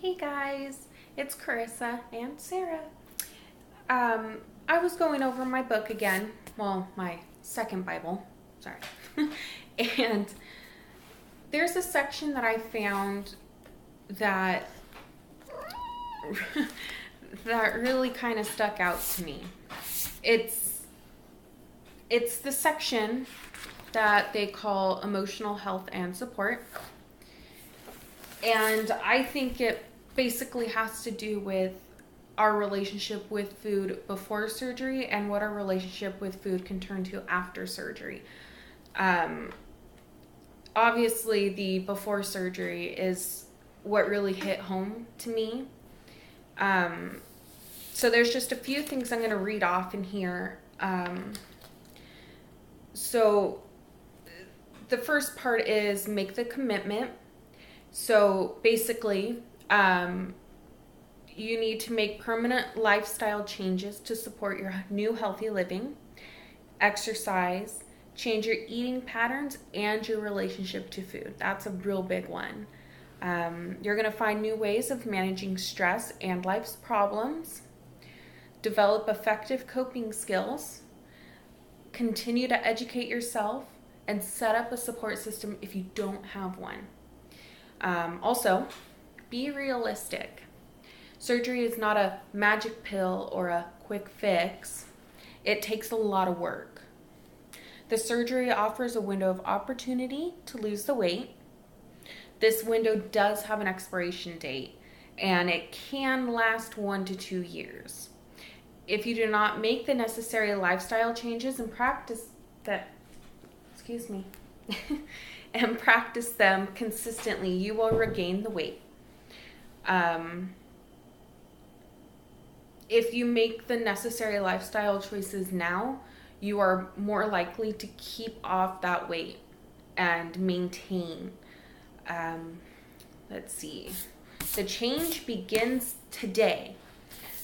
Hey guys, it's Carissa and Sarah. I was going over my book again, well, my second Bible, sorry. And there's a section that I found that that really kind of stuck out to me. It's the section that they call emotional health and support. And I think it basically has to do with our relationship with food before surgery and what our relationship with food can turn to after surgery. Obviously, the before surgery is what really hit home to me. So there's just a few things I'm going to read off in here. So the first part is make the commitment. So basically, you need to make permanent lifestyle changes to support your new healthy living, exercise, change your eating patterns, and your relationship to food. That's a real big one. You're going to find new ways of managing stress and life's problems, develop effective coping skills, continue to educate yourself, and set up a support system if you don't have one. Also, be realistic. Surgery is not a magic pill or a quick fix. It takes a lot of work. The surgery offers a window of opportunity to lose the weight. This window does have an expiration date, and it can last 1 to 2 years. If you do not make the necessary lifestyle changes and practice and practice them consistently, you will regain the weight. If you make the necessary lifestyle choices now, you are more likely to keep off that weight and maintain. Let's see. The change begins today.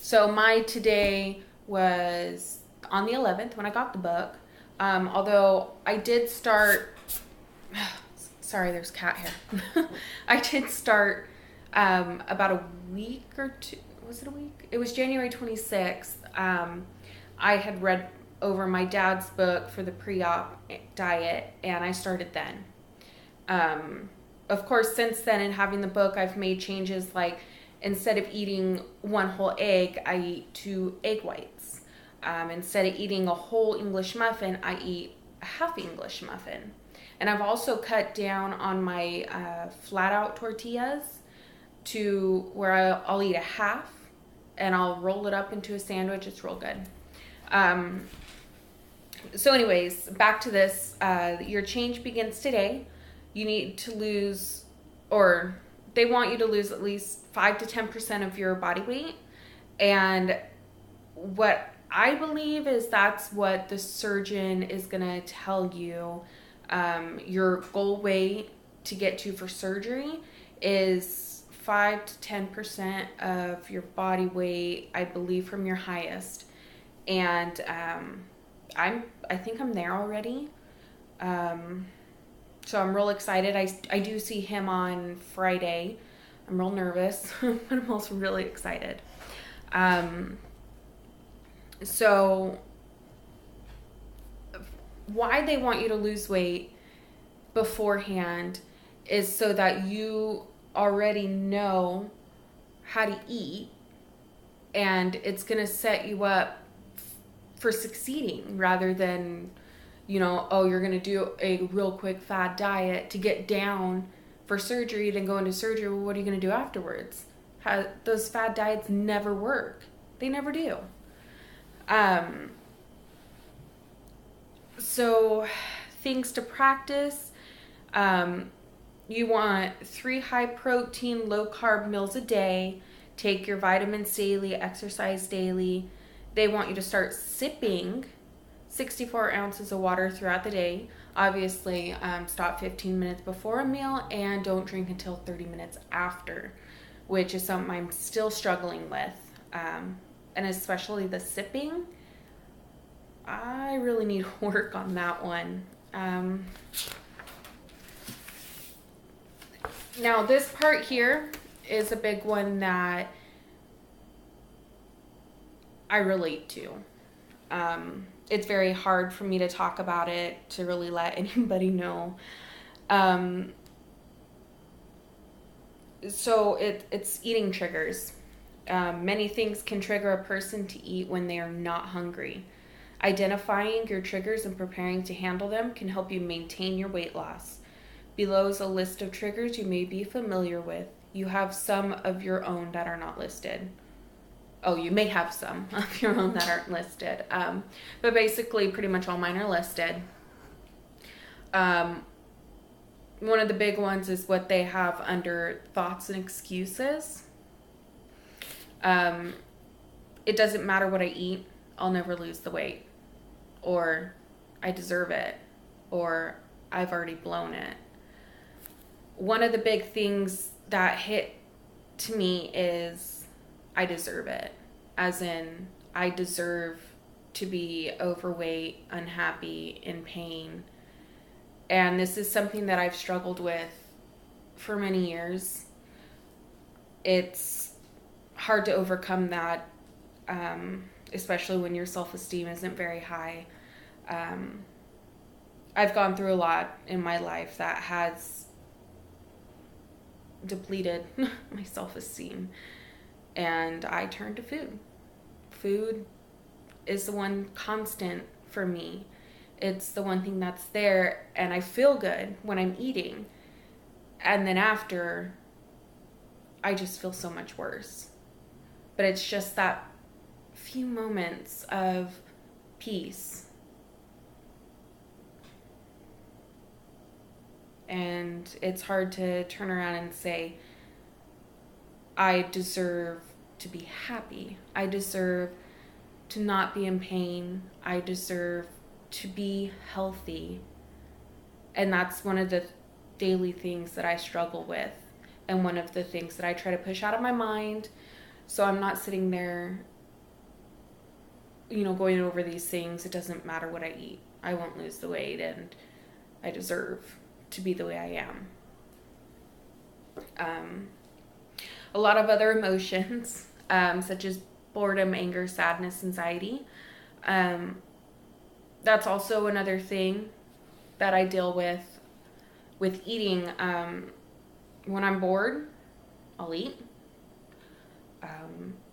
So my today was on the 11th when I got the book. Although I did start, sorry, there's cat hair. I did start about a week or two. Was it a week? It was January 26th. I had read over my dad's book for the pre-op diet, and I started then. Of course, since then, in having the book, I've made changes like instead of eating one whole egg, I eat 2 egg whites. Instead of eating a whole English muffin, I eat a half English muffin. And I've also cut down on my flat out tortillas to where I'll eat a half and I'll roll it up into a sandwich. It's real good. So anyways, back to this. Your change begins today. You need to lose, or they want you to lose at least 5 to 10% of your body weight. And what I believe is that's what the surgeon is going to tell you. Your goal weight to get to for surgery is 5 to 10% of your body weight, I believe, from your highest. And I think I'm there already. So I'm real excited. I do see him on Friday. I'm real nervous, but I'm also really excited. So why they want you to lose weight beforehand is so that you already know how to eat, and it's going to set you up for succeeding rather than, you're going to do a real quick fad diet to get down for surgery, then go into surgery. Well, what are you going to do afterwards? Those fad diets never work. They never do. So things to practice. You want 3 high protein, low carb meals a day. Take your vitamins daily, exercise daily. They want you to start sipping 64 ounces of water throughout the day. Obviously, stop 15 minutes before a meal and don't drink until 30 minutes after, which is something I'm still struggling with. And especially the sipping, I really need work on that one. Now, this part here is a big one that I relate to. It's very hard for me to talk about it, to really let anybody know. So it's eating triggers. Many things can trigger a person to eat when they are not hungry. Identifying your triggers and preparing to handle them can help you maintain your weight loss. Below is a list of triggers you may be familiar with. You have some of your own that are not listed. Oh, you may have some of your own that aren't listed. But basically, pretty much all mine are listed. One of the big ones is what they have under thoughts and excuses. It doesn't matter what I eat, I'll never lose the weight. Or I deserve it. Or I've already blown it. One of the big things that hit to me is I deserve it. As in, I deserve to be overweight, unhappy, in pain. And this is something that I've struggled with for many years. It's hard to overcome that, especially when your self-esteem isn't very high. I've gone through a lot in my life that has depleted my self-esteem, and I turned to food. Food is the one constant for me. It's the one thing that's there, and I feel good when I'm eating. And then after, I just feel so much worse. But it's just that few moments of peace. And it's hard to turn around and say, I deserve to be happy. I deserve to not be in pain. I deserve to be healthy. And that's one of the daily things that I struggle with, and one of the things that I try to push out of my mind, so I'm not sitting there, going over these things. It doesn't matter what I eat, I won't lose the weight, and I deserve to be the way I am. A lot of other emotions, such as boredom, anger, sadness, anxiety, that's also another thing that I deal with eating. When I'm bored, I'll eat.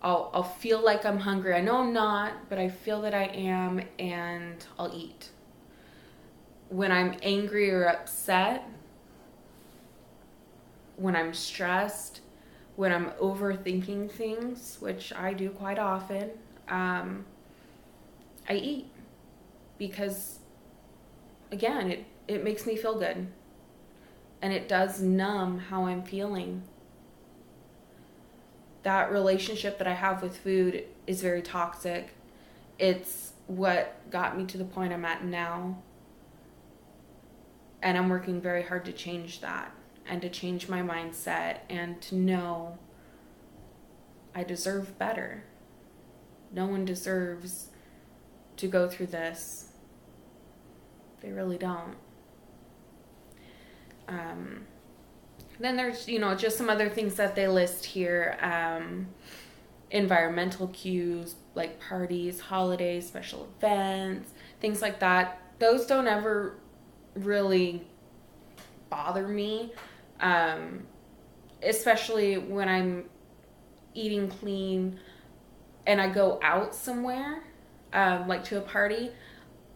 I'll feel like I'm hungry. I know I'm not, but I feel that I am, and I'll eat. When I'm angry or upset, when I'm stressed, when I'm overthinking things, which I do quite often, I eat. Because, again, it makes me feel good. And it does numb how I'm feeling. That relationship that I have with food is very toxic. It's what got me to the point I'm at now. And I'm working very hard to change that, and to change my mindset, and to know I deserve better. No one deserves to go through this. They really don't. Then there's, just some other things that they list here. Environmental cues, like parties, holidays, special events, things like that. Those don't ever really bother me, especially when I'm eating clean and I go out somewhere, like to a party.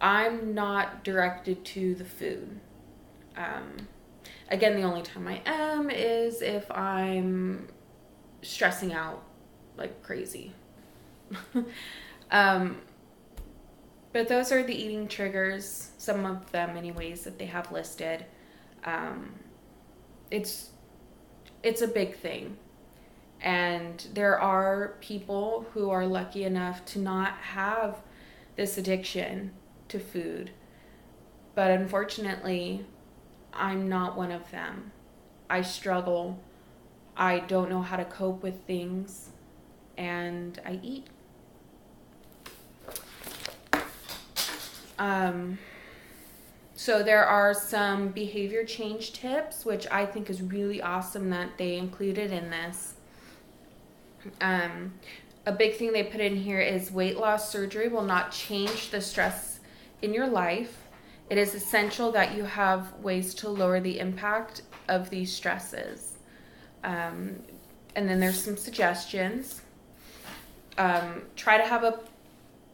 I'm not directed to the food. Again, the only time I am is if I'm stressing out like crazy. But those are the eating triggers, some of them anyways, that they have listed. It's a big thing. And there are people who are lucky enough to not have this addiction to food. But unfortunately, I'm not one of them. I struggle. I don't know how to cope with things. And I eat. So there are some behavior change tips, which I think is really awesome that they included in this. A big thing they put in here is weight loss surgery will not change the stress in your life. It is essential that you have ways to lower the impact of these stresses. And then there's some suggestions. Try to have a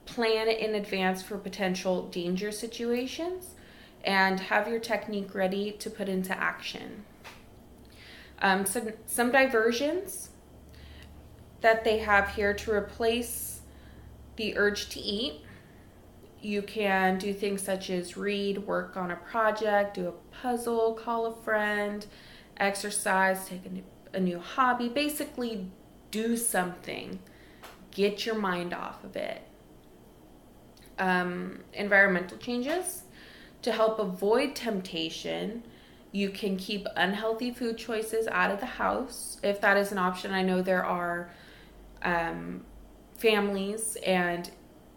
plan in advance for potential danger situations and have your technique ready to put into action. Some diversions that they have here to replace the urge to eat. You can do things such as read, work on a project, do a puzzle, call a friend, exercise, take a new hobby. Basically, do something. Get your mind off of it. Environmental changes. To help avoid temptation, you can keep unhealthy food choices out of the house if that is an option. I know there are families, and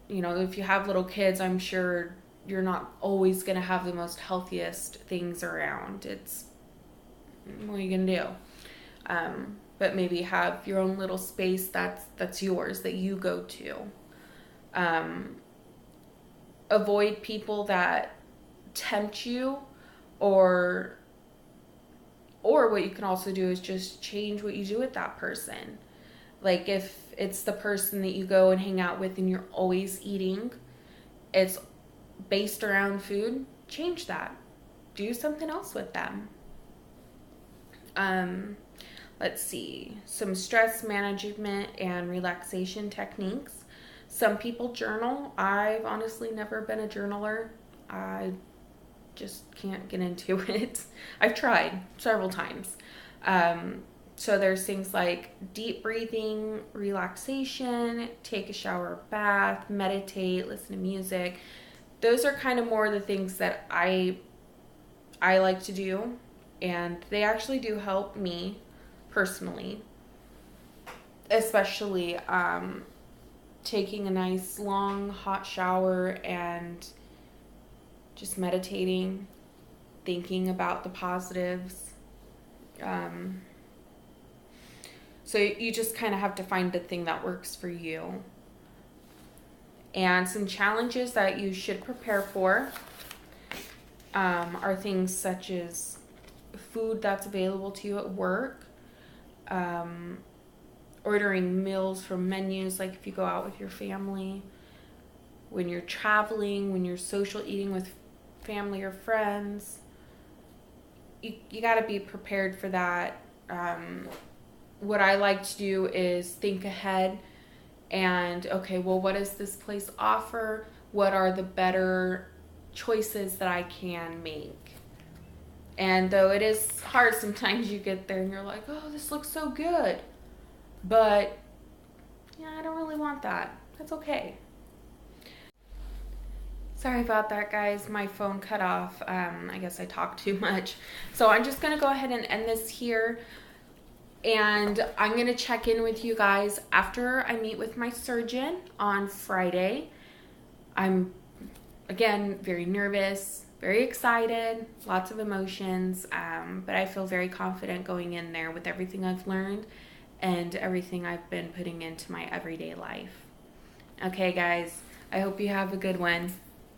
if you have little kids, I'm sure you're not always going to have the most healthiest things around. What are you going to do? But maybe have your own little space that's yours, that you go to. Avoid people that tempt you, or what you can also do is just change what you do with that person. Like if it's the person that you go and hang out with and you're always eating, it's based around food, change that. Do something else with them. Let's see, some stress management and relaxation techniques. Some people journal. I've honestly never been a journaler. I just can't get into it. I've tried several times. So there's things like deep breathing, relaxation, take a shower, bath, meditate, listen to music. Those are kind of more the things that I like to do, and they actually do help me personally, especially taking a nice long hot shower and just meditating, thinking about the positives. So you just kind of have to find the thing that works for you. And some challenges that you should prepare for are things such as food that's available to you at work, ordering meals from menus, like if you go out with your family, when you're traveling, when you're social eating with family or friends. You got to be prepared for that. What I like to do is think ahead and, okay, well, what does this place offer? What are the better choices that I can make? And though it is hard, sometimes you get there and you're like, oh, this looks so good. But, yeah, I don't really want that. That's okay. Sorry about that, guys. My phone cut off. I guess I talked too much. So I'm just going to go ahead and end this here. And I'm going to check in with you guys after I meet with my surgeon on Friday. I'm, again, very nervous, very excited, lots of emotions, but I feel very confident going in there with everything I've learned and everything I've been putting into my everyday life. Okay, guys, I hope you have a good one.